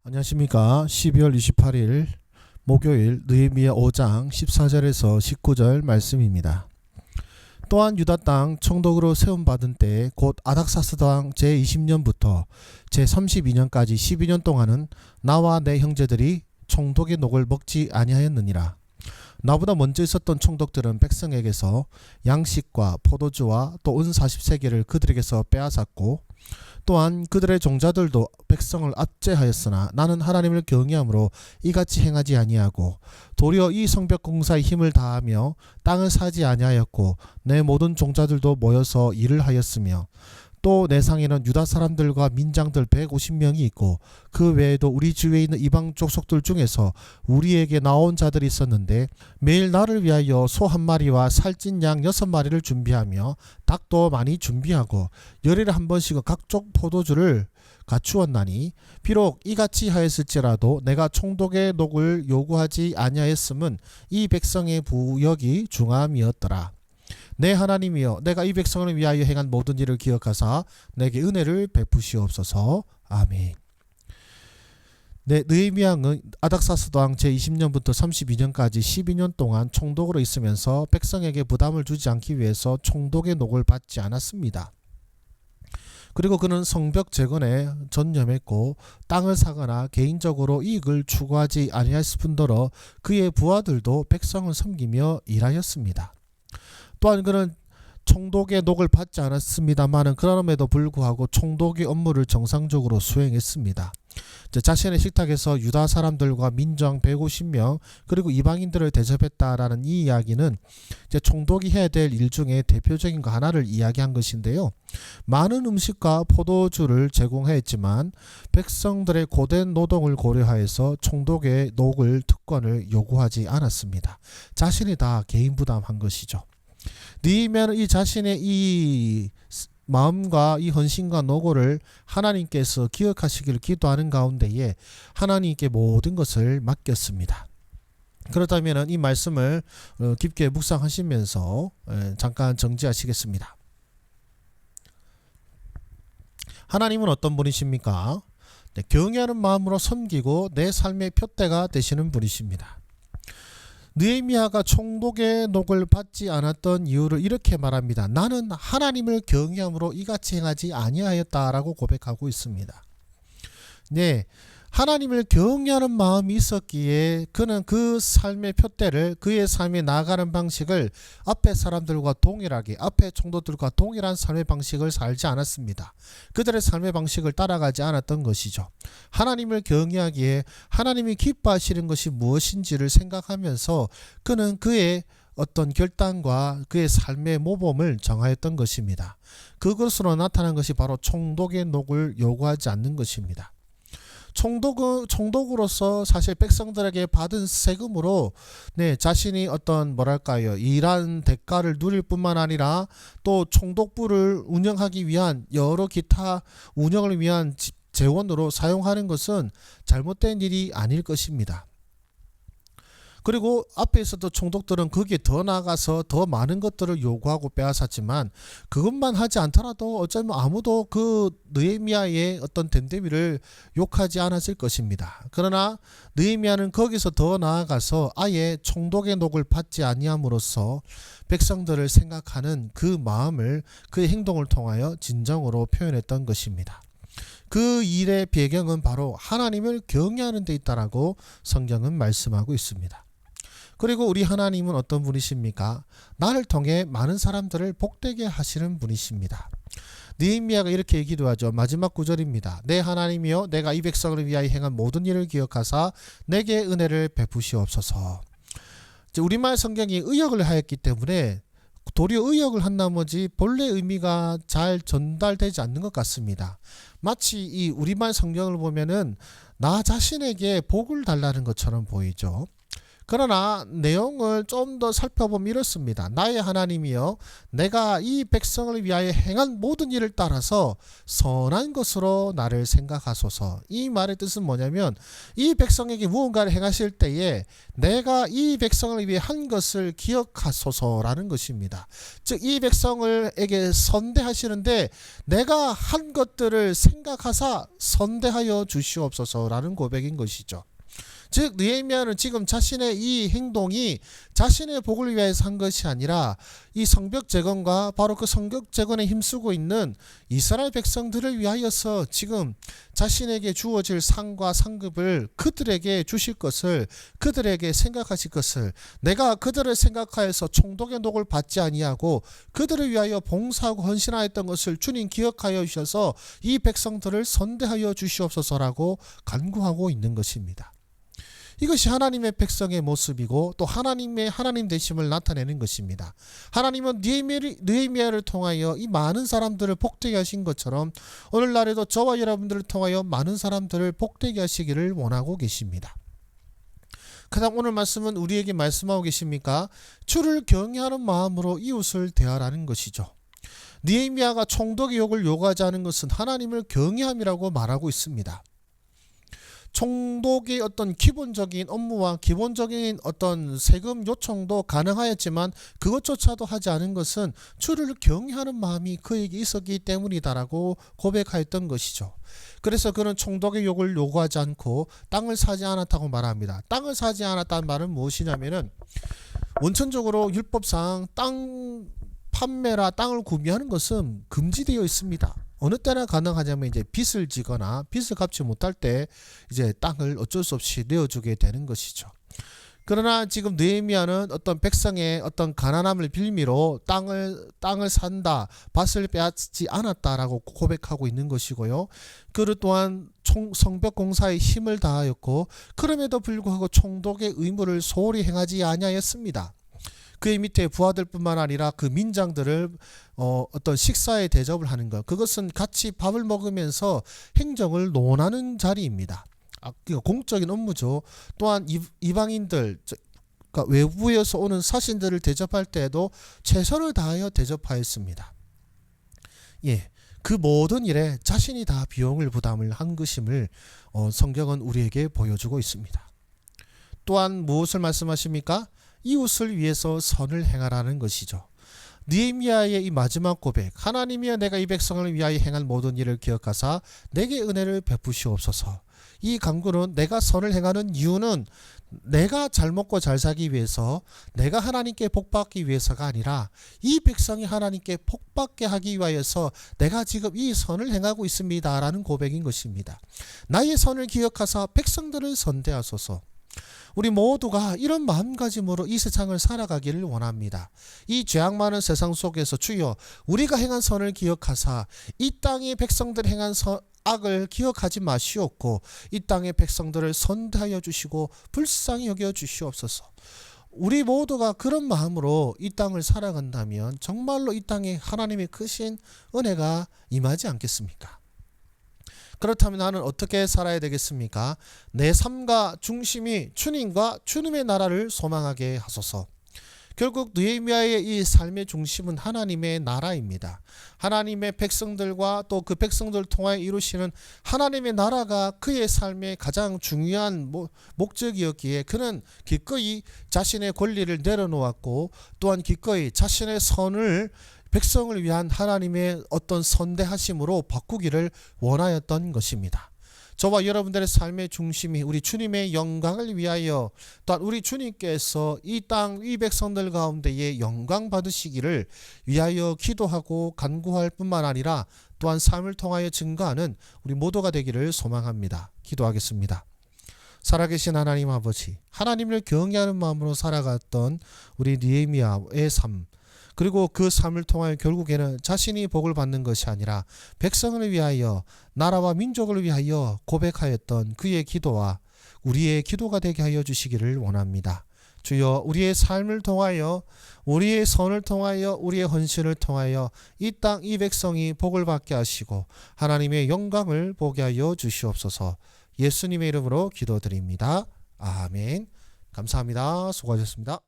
안녕하십니까. 12월 28일 목요일 느헤미야 5장 14절에서 19절 말씀입니다. 또한 유다 땅 총독으로 세움받은 때 곧 아닥사스다 왕 제20년부터 제32년까지 12년 동안은 나와 내 형제들이 총독의 녹을 먹지 아니하였느니라. 나보다 먼저 있었던 총독들은 백성에게서 양식과 포도주와 또 은 40세겔을 그들에게서 빼앗았고 또한 그들의 종자들도 백성을 압제하였으나 나는 하나님을 경외함으로 이같이 행하지 아니하고 도리어 이 성벽 공사에 힘을 다하며 땅을 사지 아니하였고 내 모든 종자들도 모여서 일을 하였으며 또 내 상에는 유다 사람들과 민장들 150명이 있고 그 외에도 우리 주위에 있는 이방 족속들 중에서 우리에게 나온 자들이 있었는데 매일 나를 위하여 소 한 마리와 살찐 양 6마리를 준비하며 닭도 많이 준비하고 열흘에 한 번씩은 각종 포도주를 갖추었나니 비록 이같이 하였을지라도 내가 총독의 녹을 요구하지 아니하였음은 이 백성의 부역이 중함이었더라. 내 하나님이여 내가 이 백성을 위하여 행한 모든 일을 기억하사 내게 은혜를 베푸시옵소서. 아멘. 네, 느헤미야는 아닥사스다 왕 제20년부터 32년까지 12년 동안 총독으로 있으면서 백성에게 부담을 주지 않기 위해서 총독의 녹을 받지 않았습니다. 그리고 그는 성벽 재건에 전념했고 땅을 사거나 개인적으로 이익을 추구하지 아니했을 뿐더러 그의 부하들도 백성을 섬기며 일하였습니다. 또한 그는 총독의 녹을 받지 않았습니다마는 그럼에도 불구하고 총독의 업무를 정상적으로 수행했습니다. 자신의 식탁에서 유다 사람들과 민정 150명 그리고 이방인들을 대접했다라는 이 이야기는 총독이 해야 될 일 중에 대표적인 거 하나를 이야기한 것인데요. 많은 음식과 포도주를 제공했지만 백성들의 고된 노동을 고려하여서 총독의 녹을 특권을 요구하지 않았습니다. 자신이 다 개인 부담한 것이죠. 느헤미야는 이 자신의 이 마음과 이 헌신과 노고를 하나님께서 기억하시기를 기도하는 가운데에 하나님께 모든 것을 맡겼습니다. 그렇다면 이 말씀을 깊게 묵상하시면서 잠깐 정지하시겠습니다. 하나님은 어떤 분이십니까? 네, 경외하는 마음으로 섬기고 내 삶의 표대가 되시는 분이십니다. 느헤미야가 총독의 녹을 받지 않았던 이유를 이렇게 말합니다. 나는 하나님을 경외함으로 이같이 행하지 아니하였다라고 고백하고 있습니다. 네, 하나님을 경외하는 마음이 있었기에 그는 그 삶의 표대를 그의 삶에 나아가는 방식을 앞에 사람들과 동일하게 앞에 총독들과 동일한 삶의 방식을 살지 않았습니다. 그들의 삶의 방식을 따라가지 않았던 것이죠. 하나님을 경외하기에 하나님이 기뻐하시는 것이 무엇인지를 생각하면서 그는 그의 어떤 결단과 그의 삶의 모범을 정하였던 것입니다. 그것으로 나타난 것이 바로 총독의 녹을 요구하지 않는 것입니다. 총독으로서 사실 백성들에게 받은 세금으로 자신이 어떤 일한 대가를 누릴 뿐만 아니라 또 총독부를 운영하기 위한 여러 기타 운영을 위한 재원으로 사용하는 것은 잘못된 일이 아닐 것입니다. 그리고 앞에 있었던 총독들은 거기에 더 나아가서 더 많은 것들을 요구하고 빼앗았지만 그것만 하지 않더라도 어쩌면 아무도 그 느헤미야의 어떤 됨됨이를 욕하지 않았을 것입니다. 그러나 느헤미야는 거기서 더 나아가서 아예 총독의 녹을 받지 아니함으로써 백성들을 생각하는 그 마음을 그의 행동을 통하여 진정으로 표현했던 것입니다. 그 일의 배경은 바로 하나님을 경외하는 데 있다라고 성경은 말씀하고 있습니다. 그리고 우리 하나님은 어떤 분이십니까? 나를 통해 많은 사람들을 복되게 하시는 분이십니다. 느헤미야가 이렇게 기도하죠. 마지막 구절입니다. 내 하나님이여 내가 이 백성을 위하여 행한 모든 일을 기억하사 내게 은혜를 베푸시옵소서. 우리말 성경이 의역을 하였기 때문에 도리어 의역을 한 나머지 본래 의미가 잘 전달되지 않는 것 같습니다. 마치 이 우리말 성경을 보면은 나 자신에게 복을 달라는 것처럼 보이죠. 그러나 내용을 좀 더 살펴보면 이렇습니다. 나의 하나님이여, 내가 이 백성을 위하여 행한 모든 일을 따라서 선한 것으로 나를 생각하소서. 이 말의 뜻은 뭐냐면 이 백성에게 무언가를 행하실 때에 내가 이 백성을 위해 한 것을 기억하소서라는 것입니다. 즉 이 백성을에게 선대하시는데 내가 한 것들을 생각하사 선대하여 주시옵소서라는 고백인 것이죠. 즉 느헤미야는 지금 자신의 이 행동이 자신의 복을 위해서 한 것이 아니라 이 성벽 재건과 바로 그 성벽 재건에 힘쓰고 있는 이스라엘 백성들을 위하여서 지금 자신에게 주어질 상과 상급을 그들에게 주실 것을, 그들에게 생각하실 것을, 내가 그들을 생각하여서 총독의 녹을 받지 아니하고 그들을 위하여 봉사하고 헌신하였던 것을 주님 기억하여 주셔서 이 백성들을 선대하여 주시옵소서라고 간구하고 있는 것입니다. 이것이 하나님의 백성의 모습이고 또 하나님의 하나님 되심을 나타내는 것입니다. 하나님은 느헤미야를 통하여 이 많은 사람들을 복되게 하신 것처럼 오늘날에도 저와 여러분들을 통하여 많은 사람들을 복되게 하시기를 원하고 계십니다. 그다음 오늘 말씀은 우리에게 말씀하고 계십니까? 주를 경외하는 마음으로 이웃을 대하라는 것이죠. 느헤미야가 총독의 욕을 요구하지 않은 것은 하나님을 경외함이라고 말하고 있습니다. 총독의 어떤 기본적인 업무와 기본적인 어떤 세금 요청도 가능하였지만 그것조차도 하지 않은 것은 주를 경외하는 마음이 그에게 있었기 때문이다라고 고백하였던 것이죠. 그래서 그는 총독의 욕을 요구하지 않고 땅을 사지 않았다고 말합니다. 땅을 사지 않았다는 말은 무엇이냐면은 원천적으로 율법상 땅 판매라 땅을 구매하는 것은 금지되어 있습니다. 어느 때나 가능하냐면 이제 빚을 지거나 빚을 갚지 못할 때 이제 땅을 어쩔 수 없이 내어주게 되는 것이죠. 그러나 지금 느헤미야는 어떤 백성의 어떤 가난함을 빌미로 땅을 산다, 밭을 빼앗지 않았다라고 고백하고 있는 것이고요. 그를 또한 성벽 공사에 힘을 다하였고 그럼에도 불구하고 총독의 의무를 소홀히 행하지 아니하였습니다. 그의 밑에 부하들뿐만 아니라 그 민장들을 어떤 식사에 대접을 하는 것, 그것은 같이 밥을 먹으면서 행정을 논하는 자리입니다. 공적인 업무죠. 또한 이방인들, 그러니까 외부에서 오는 사신들을 대접할 때에도 최선을 다하여 대접하였습니다. 예, 그 모든 일에 자신이 다 비용을 부담을 한 것임을 성경은 우리에게 보여주고 있습니다. 또한 무엇을 말씀하십니까? 이웃을 위해서 선을 행하라는 것이죠. 느헤미야의 이 마지막 고백, 하나님이여 내가 이 백성을 위하여 행한 모든 일을 기억하사 내게 은혜를 베푸시옵소서. 이 간구는 내가 선을 행하는 이유는 내가 잘 먹고 잘 살기 위해서, 내가 하나님께 복받기 위해서가 아니라 이 백성이 하나님께 복받게 하기 위하여서 내가 지금 이 선을 행하고 있습니다 라는 고백인 것입니다. 나의 선을 기억하사 백성들을 선대하소서. 우리 모두가 이런 마음가짐으로 이 세상을 살아가기를 원합니다. 이 죄악 많은 세상 속에서 주여 우리가 행한 선을 기억하사 이 땅의 백성들 행한 악을 기억하지 마시옵고 이 땅의 백성들을 선대하여 주시고 불쌍히 여겨 주시옵소서. 우리 모두가 그런 마음으로 이 땅을 살아간다면 정말로 이 땅에 하나님의 크신 은혜가 임하지 않겠습니까? 그렇다면 나는 어떻게 살아야 되겠습니까? 내 삶과 중심이 주님과 주님의 나라를 소망하게 하소서. 결국 느헤미야의 이 삶의 중심은 하나님의 나라입니다. 하나님의 백성들과 또 그 백성들을 통하여 이루시는 하나님의 나라가 그의 삶의 가장 중요한 목적이었기에 그는 기꺼이 자신의 권리를 내려놓았고 또한 기꺼이 자신의 선을 백성을 위한 하나님의 어떤 선대하심으로 바꾸기를 원하였던 것입니다. 저와 여러분들의 삶의 중심이 우리 주님의 영광을 위하여 또한 우리 주님께서 이 땅, 이 백성들 가운데에 영광 받으시기를 위하여 기도하고 간구할 뿐만 아니라 또한 삶을 통하여 증거하는 우리 모두가 되기를 소망합니다. 기도하겠습니다. 살아계신 하나님 아버지, 하나님을 경외하는 마음으로 살아갔던 우리 느헤미야의 삶, 그리고 그 삶을 통하여 결국에는 자신이 복을 받는 것이 아니라 백성을 위하여 나라와 민족을 위하여 고백하였던 그의 기도와 우리의 기도가 되게 하여 주시기를 원합니다. 주여 우리의 삶을 통하여 우리의 선을 통하여 우리의 헌신을 통하여 이 땅 이 백성이 복을 받게 하시고 하나님의 영광을 보게 하여 주시옵소서. 예수님의 이름으로 기도드립니다. 아멘. 감사합니다. 수고하셨습니다.